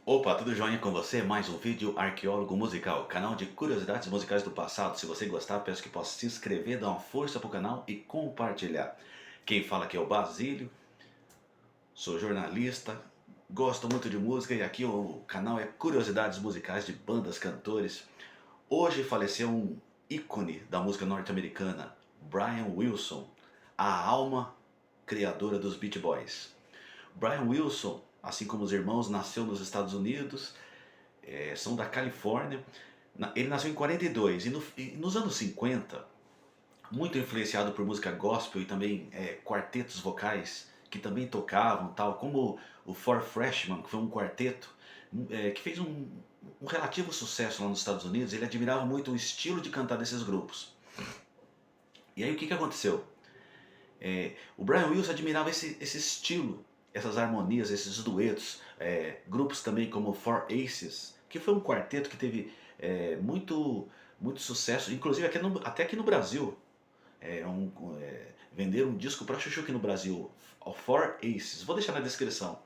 Opa, tudo jóia com você? Mais um vídeo Arqueólogo Musical, canal de curiosidades musicais do passado. Se você gostar, peço que possa se inscrever, dar uma força pro canal e compartilhar. Quem fala aqui é o Basílio, sou jornalista, gosto muito de música e aqui o canal é Curiosidades Musicais de bandas, cantores. Hoje faleceu um ícone da música norte-americana, Brian Wilson, a alma criadora dos Beach Boys. Brian Wilson, assim como os irmãos, nasceu nos Estados Unidos, são da Califórnia. Ele nasceu em 42 e nos anos 50, muito influenciado por música gospel e também quartetos vocais que também tocavam, tal como o Four Freshmen, que foi um quarteto que fez um relativo sucesso lá nos Estados Unidos. Ele admirava muito o estilo de cantar desses grupos. E aí o que aconteceu? O Brian Wilson admirava esse estilo, essas harmonias, esses duetos, grupos também como Four Aces, que foi um quarteto que teve muito sucesso, inclusive até aqui no Brasil. Venderam um disco para chuchu aqui no Brasil, o Four Aces, vou deixar na descrição.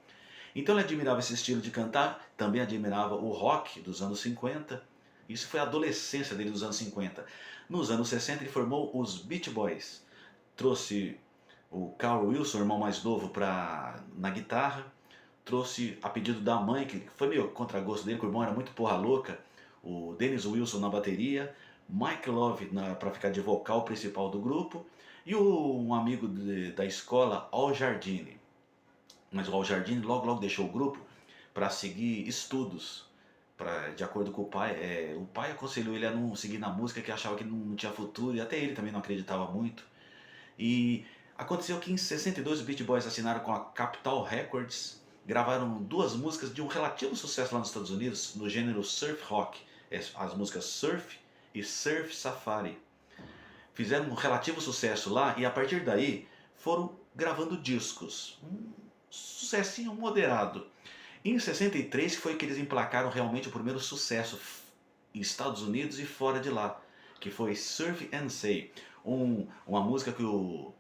Então ele admirava esse estilo de cantar, também admirava o rock dos anos 50. Isso foi a adolescência dele dos anos 50. Nos anos 60 ele formou os Beach Boys, trouxe o Carl Wilson, o irmão mais novo, na guitarra, trouxe a pedido da mãe, que foi meio contra gosto dele, que o irmão era muito porra louca, o Dennis Wilson na bateria, Mike Love para ficar de vocal principal do grupo, e um amigo da escola, Al Jardine. Mas o Al Jardine logo deixou o grupo para seguir estudos. De acordo com o pai aconselhou ele a não seguir na música, que achava que não tinha futuro, e até ele também não acreditava muito. E aconteceu que em 62 os Beach Boys assinaram com a Capitol Records, gravaram duas músicas de um relativo sucesso lá nos Estados Unidos, no gênero surf rock, as músicas Surf e Surf Safari. Fizeram um relativo sucesso lá e a partir daí foram gravando discos, um sucessinho moderado. Em 63 foi que eles emplacaram realmente o primeiro sucesso em Estados Unidos e fora de lá, que foi Surf and Say, uma música que o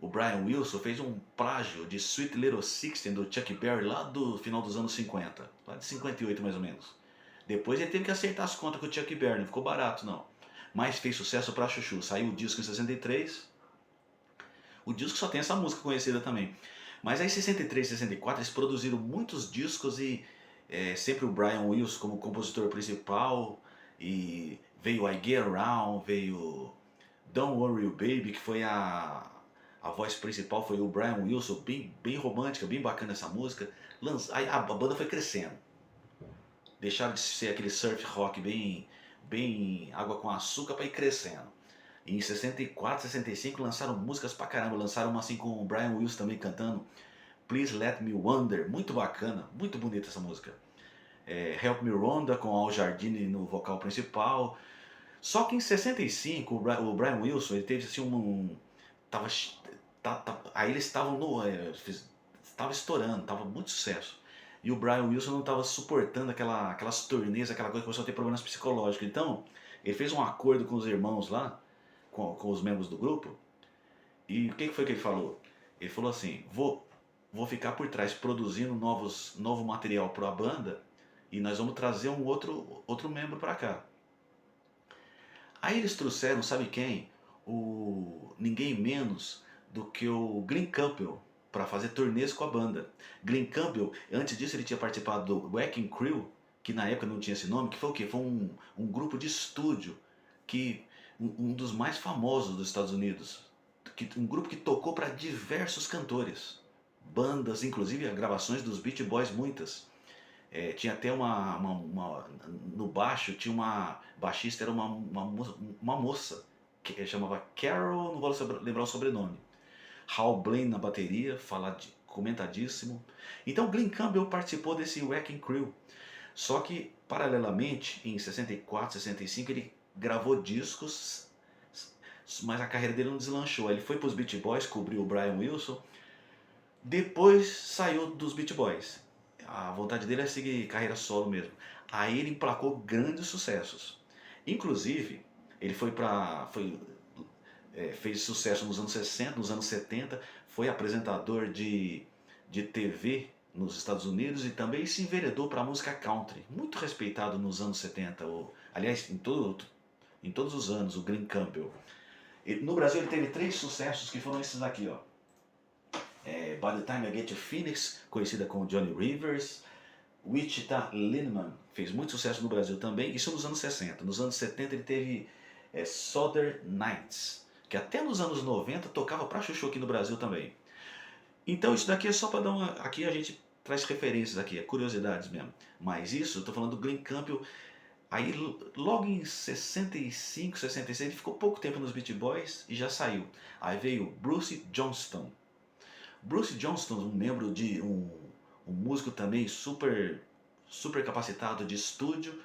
Brian Wilson fez um plágio de Sweet Little Sixteen do Chuck Berry lá do final dos anos 50, lá de 58 mais ou menos. Depois ele teve que acertar as contas com o Chuck Berry, não ficou barato não. Mas fez sucesso pra chuchu, saiu o disco em 63, o disco só tem essa música conhecida também. Mas aí em 63 e 64 eles produziram muitos discos e sempre o Brian Wilson como compositor principal, e veio I Get Around, veio Don't Worry Baby, que foi a voz principal foi o Brian Wilson, bem romântica, bem bacana essa música. Aí a banda foi crescendo. Deixaram de ser aquele surf rock bem água com açúcar para ir crescendo. E em 64, 65 lançaram músicas pra caramba. Lançaram uma assim com o Brian Wilson também cantando Please Let Me Wonder, muito bacana, muito bonita essa música. Help Me Rhonda com Al Jardine no vocal principal. Só que em 65 o Brian Wilson ele teve assim tava, aí eles estavam estava estourando, tava muito sucesso. E o Brian Wilson não estava suportando aquelas turnês, aquela coisa, começou a ter problemas psicológicos. Então, ele fez um acordo com os irmãos lá, com os membros do grupo, e o que foi que ele falou? Ele falou assim, vou ficar por trás produzindo novo material para a banda, e nós vamos trazer um outro membro para cá. Aí eles trouxeram, sabe quem? Ninguém menos do que o Glenn Campbell para fazer turnês com a banda. Glenn Campbell, antes disso ele tinha participado do Wrecking Crew, que na época não tinha esse nome, que foi o quê? Foi um grupo de estúdio, um dos mais famosos dos Estados Unidos. Um grupo que tocou para diversos cantores. Bandas, inclusive gravações dos Beach Boys, muitas. Tinha até no baixo tinha uma baixista, era uma moça que chamava Carol, não vou lembrar o sobrenome. Hal Blaine na bateria, comentadíssimo. Então Glenn Campbell participou desse Wrecking Crew. Só que paralelamente em 64, 65 ele gravou discos, mas a carreira dele não deslanchou. Ele foi para os Beach Boys, cobriu o Brian Wilson. Depois saiu dos Beach Boys. A vontade dele é seguir carreira solo mesmo. Aí ele emplacou grandes sucessos. Inclusive, ele fez sucesso nos anos 60, nos anos 70, foi apresentador de TV nos Estados Unidos e também se enveredou para a música country, muito respeitado nos anos 70, aliás, em todos os anos, o Glen Campbell. No Brasil ele teve 3 sucessos que foram esses aqui, ó. By the Time I Get to Phoenix, conhecida como Johnny Rivers. Wichita Lineman fez muito sucesso no Brasil também, isso nos anos 60. Nos anos 70 ele teve Southern Nights, que até nos anos 90 tocava pra chuchu aqui no Brasil também. Então isso daqui é só para dar uma... Aqui a gente traz referências aqui, é curiosidades mesmo. Mas isso, eu tô falando do Glen Campbell. Aí logo em 65, 66, ele ficou pouco tempo nos Beach Boys e já saiu. Aí veio Bruce Johnston. Bruce Johnston, um membro de um músico também super capacitado de estúdio,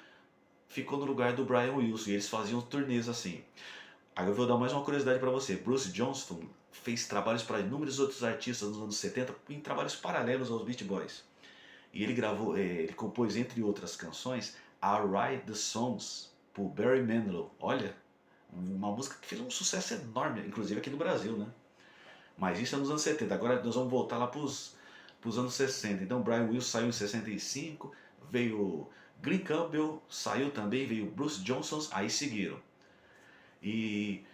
ficou no lugar do Brian Wilson e eles faziam turnês assim. Aí eu vou dar mais uma curiosidade para você. Bruce Johnston fez trabalhos para inúmeros outros artistas nos anos 70 em trabalhos paralelos aos Beach Boys. E ele gravou, ele compôs entre outras canções I Write the Songs por Barry Manilow. Olha, uma música que fez um sucesso enorme, inclusive aqui no Brasil, né? Mas isso é nos anos 70. Agora nós vamos voltar lá para os anos 60. Então Brian Wilson saiu em 65, veio Glen Campbell, saiu também, veio Bruce Johnston, aí seguiram. E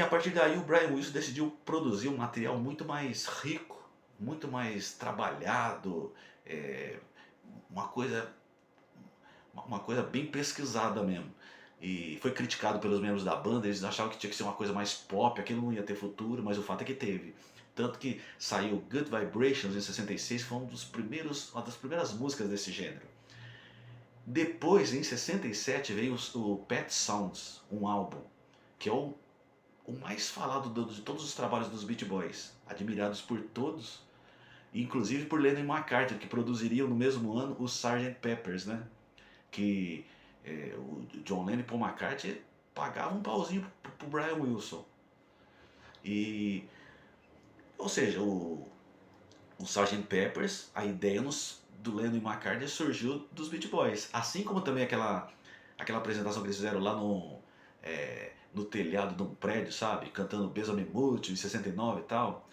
a partir daí o Brian Wilson decidiu produzir um material muito mais rico, muito mais trabalhado, uma coisa bem pesquisada mesmo. E foi criticado pelos membros da banda, eles achavam que tinha que ser uma coisa mais pop, aquilo não ia ter futuro, mas o fato é que teve. Tanto que saiu Good Vibrations em 66, foi uma das primeiras músicas desse gênero. Depois, em 67, veio o Pet Sounds, um álbum, que é o mais falado de todos os trabalhos dos Beach Boys, admirados por todos, inclusive por Lennon e McCartney, que produziriam no mesmo ano o Sgt. Peppers, né? Que o John Lennon e Paul McCartney pagavam um pauzinho pro Brian Wilson. Ou seja, o Sgt. Peppers, a ideia do Lennon e McCartney surgiu dos Beach Boys. Assim como também aquela apresentação que eles fizeram lá no telhado de um prédio, sabe? Cantando Besame Mútil em 69 e tal.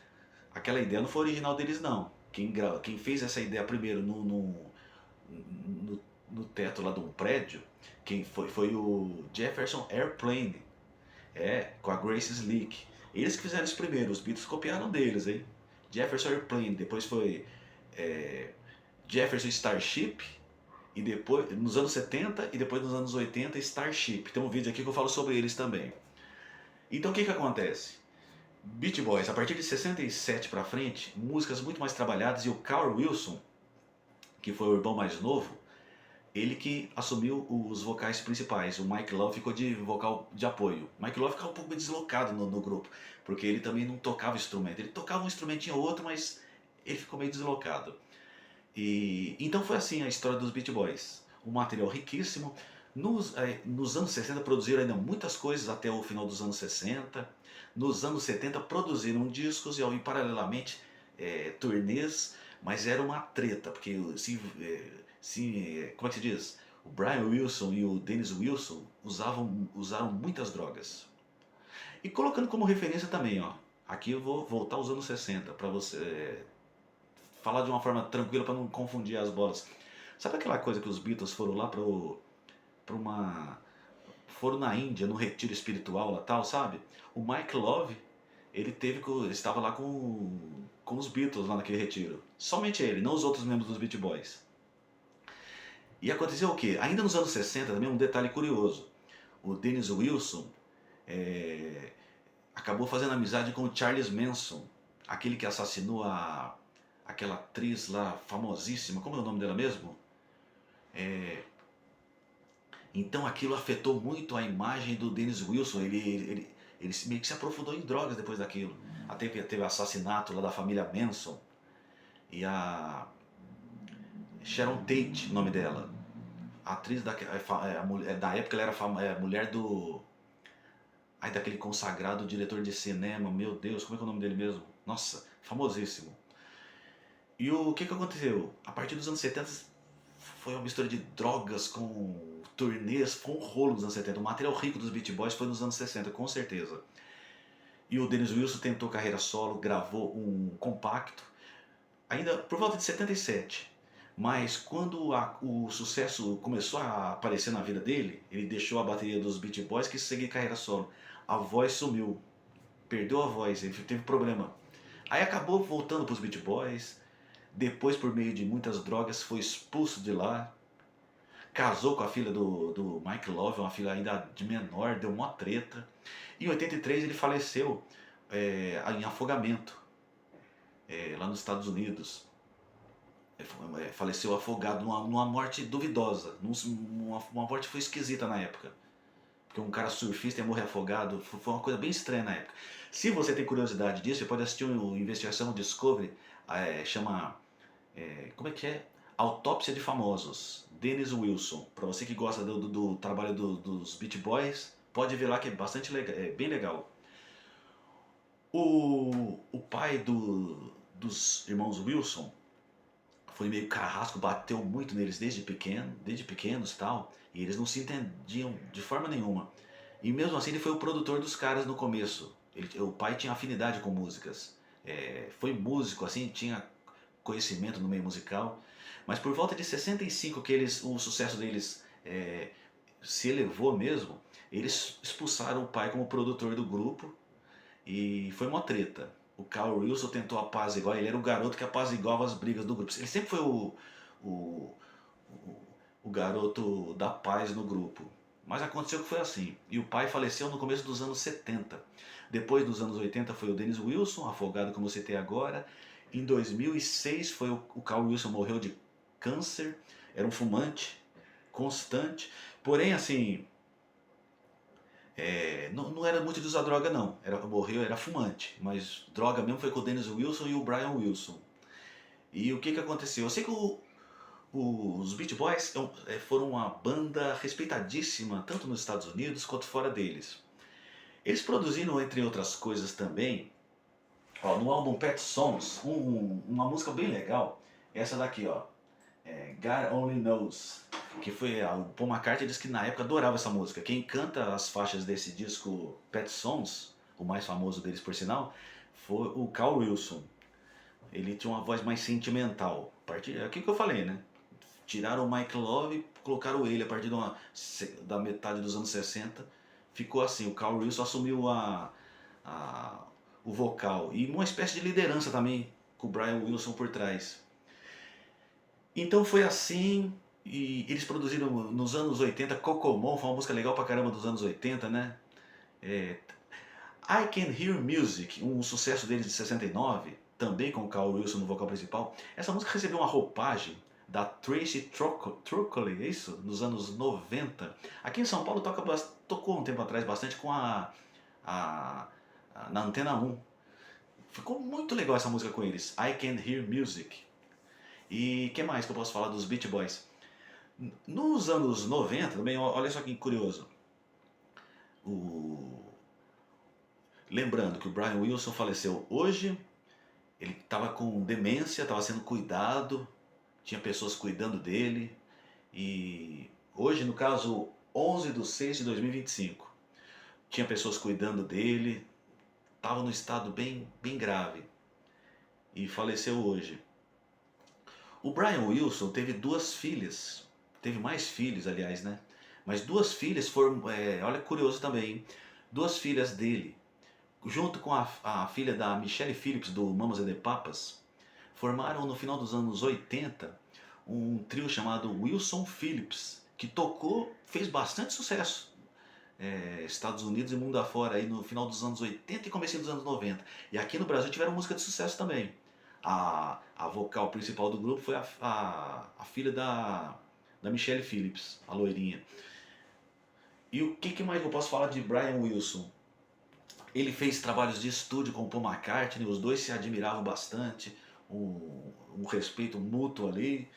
Aquela ideia não foi original deles, não. Quem fez essa ideia primeiro no teto lá de um prédio, quem foi o Jefferson Airplane, com a Grace Slick. Eles que fizeram isso primeiro, os Beatles copiaram deles, hein? Jefferson Airplane, depois foi Jefferson Starship, e depois, nos anos 70 e depois nos anos 80, Starship. Tem um vídeo aqui que eu falo sobre eles também. Então o que acontece? Beach Boys, a partir de 67 pra frente, músicas muito mais trabalhadas, e o Carl Wilson, que foi o irmão mais novo, ele que assumiu os vocais principais. O Mike Love ficou de vocal de apoio. O Mike Love ficava um pouco deslocado no grupo, porque ele também não tocava instrumento. Ele tocava um instrumentinho ou outro, mas ele ficou meio deslocado. Então foi assim a história dos Beach Boys. Um material riquíssimo. Nos anos 60 produziram ainda muitas coisas até o final dos anos 60. Nos anos 70 produziram discos e paralelamente turnês, mas era uma treta, porque como é que se diz? O Brian Wilson e o Dennis Wilson usaram muitas drogas. E colocando como referência também, ó, aqui eu vou voltar aos anos 60 para você falar de uma forma tranquila para não confundir as bolas. Sabe aquela coisa que os Beatles foram lá foram na Índia, num retiro espiritual lá tal, sabe? O Mike Love, ele estava lá com os Beatles lá naquele retiro. Somente ele, não os outros membros dos Beach Boys. E aconteceu o quê? Ainda nos anos 60 também, um detalhe curioso. O Dennis Wilson acabou fazendo amizade com o Charles Manson, aquele que assassinou aquela atriz lá famosíssima, como é o nome dela mesmo? Então aquilo afetou muito a imagem do Dennis Wilson. Ele meio que se aprofundou em drogas depois daquilo. Até que teve o assassinato lá da família Manson. E a Sharon Tate, o nome dela. A atriz da época, ela era a mulher daquele consagrado diretor de cinema. Meu Deus, como é que é o nome dele mesmo? Nossa, famosíssimo. E o que aconteceu? A partir dos anos 70 foi uma mistura de drogas com turnês, foi um rolo nos anos 70. O material rico dos Beach Boys foi nos anos 60, com certeza. E o Dennis Wilson tentou carreira solo, gravou um compacto. ainda por volta de 77. Mas quando o sucesso começou a aparecer na vida dele, ele deixou a bateria dos Beach Boys e quis seguir carreira solo. A voz sumiu, perdeu a voz, ele teve problema. Aí acabou voltando para os Beach Boys, depois por meio de muitas drogas foi expulso de lá, casou com a filha do Mike Love, uma filha ainda de menor, deu uma treta. Em 83 ele faleceu em afogamento, lá nos Estados Unidos. Faleceu afogado numa morte duvidosa, uma morte que foi esquisita na época. Porque um cara surfista ia morrer afogado, foi uma coisa bem estranha na época. Se você tem curiosidade disso, você pode assistir uma investigação Discovery, chama, como é que é? Autópsia de Famosos, Dennis Wilson. Para você que gosta do trabalho dos Beach Boys, pode ver lá que é bastante legal, é bem legal. O pai dos irmãos Wilson foi meio carrasco, bateu muito neles desde pequenos e tal, e eles não se entendiam de forma nenhuma. E mesmo assim ele foi o produtor dos caras no começo. O pai tinha afinidade com músicas, foi músico, assim, tinha conhecimento no meio musical, mas por volta de 65 que o sucesso deles se elevou mesmo, eles expulsaram o pai como produtor do grupo e foi uma treta. O Carl Wilson tentou apaziguar, ele era o garoto que apaziguava as brigas do grupo. Ele sempre foi o, o garoto da paz no grupo. Mas aconteceu que foi assim. E o pai faleceu no começo dos anos 70. Depois dos anos 80 foi o Dennis Wilson, afogado como eu citei agora. Em 2006 foi o Carl Wilson morreu de câncer. Era um fumante constante. Porém, assim, não era muito de usar droga não, morreu, era fumante, mas droga mesmo foi com o Dennis Wilson e o Brian Wilson. E o que que aconteceu? Eu sei que os Beach Boys foram uma banda respeitadíssima, tanto nos Estados Unidos quanto fora deles. Eles produziram, entre outras coisas também, no álbum Pet Sounds, uma música bem legal, essa daqui, ó, God Only Knows, que foi o Paul McCartney disse que na época adorava essa música. Quem canta as faixas desse disco Pet Sounds, o mais famoso deles por sinal, foi o Carl Wilson. Ele tinha uma voz mais sentimental. É aquilo que eu falei, né? Tiraram o Mike Love e colocaram ele a partir da metade dos anos 60. Ficou assim, o Carl Wilson assumiu o vocal e uma espécie de liderança também, com o Brian Wilson por trás. Então foi assim, e eles produziram nos anos 80, Cocomon, foi uma música legal pra caramba dos anos 80, né? I Can Hear Music, um sucesso deles de 69, também com o Carl Wilson no vocal principal. Essa música recebeu uma roupagem da Tracy Truckley, é isso? Nos anos 90. Aqui em São Paulo tocou um tempo atrás bastante na Antena 1. Ficou muito legal essa música com eles, I Can Hear Music. E o que mais que eu posso falar dos Beach Boys? Nos anos 90, também, olha só que curioso. Lembrando que o Brian Wilson faleceu hoje, ele estava com demência, estava sendo cuidado, tinha pessoas cuidando dele. E hoje, no caso, 11/6/2025, tinha pessoas cuidando dele, estava num estado bem, bem grave e faleceu hoje. O Brian Wilson teve duas filhas, teve mais filhos, aliás, né? Mas duas filhas foram, olha que curioso também, hein? Duas filhas dele, junto com a filha da Michelle Phillips do Mamas and the Papas, formaram no final dos anos 80 um trio chamado Wilson Phillips, que fez bastante sucesso. Estados Unidos e mundo afora aí no final dos anos 80 e começo dos anos 90. E aqui no Brasil tiveram música de sucesso também. A vocal principal do grupo foi a filha da Michelle Phillips, a loirinha. E o que mais eu posso falar de Brian Wilson? Ele fez trabalhos de estúdio com Paul McCartney, os dois se admiravam bastante, um respeito mútuo ali.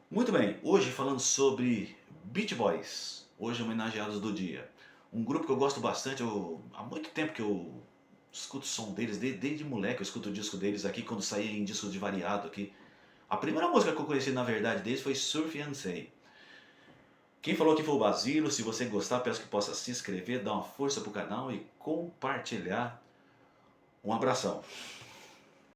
Muito bem, hoje falando sobre Beach Boys, hoje homenageados do dia. Um grupo que eu gosto bastante, há muito tempo que eu escuto o som deles, desde moleque eu escuto o disco deles aqui, quando saía em discos de variado aqui. A primeira música que eu conheci na verdade deles foi Surf and Say. Quem falou aqui foi o Basílio. Se você gostar, peço que possa se inscrever, dar uma força pro canal e compartilhar. Um abração.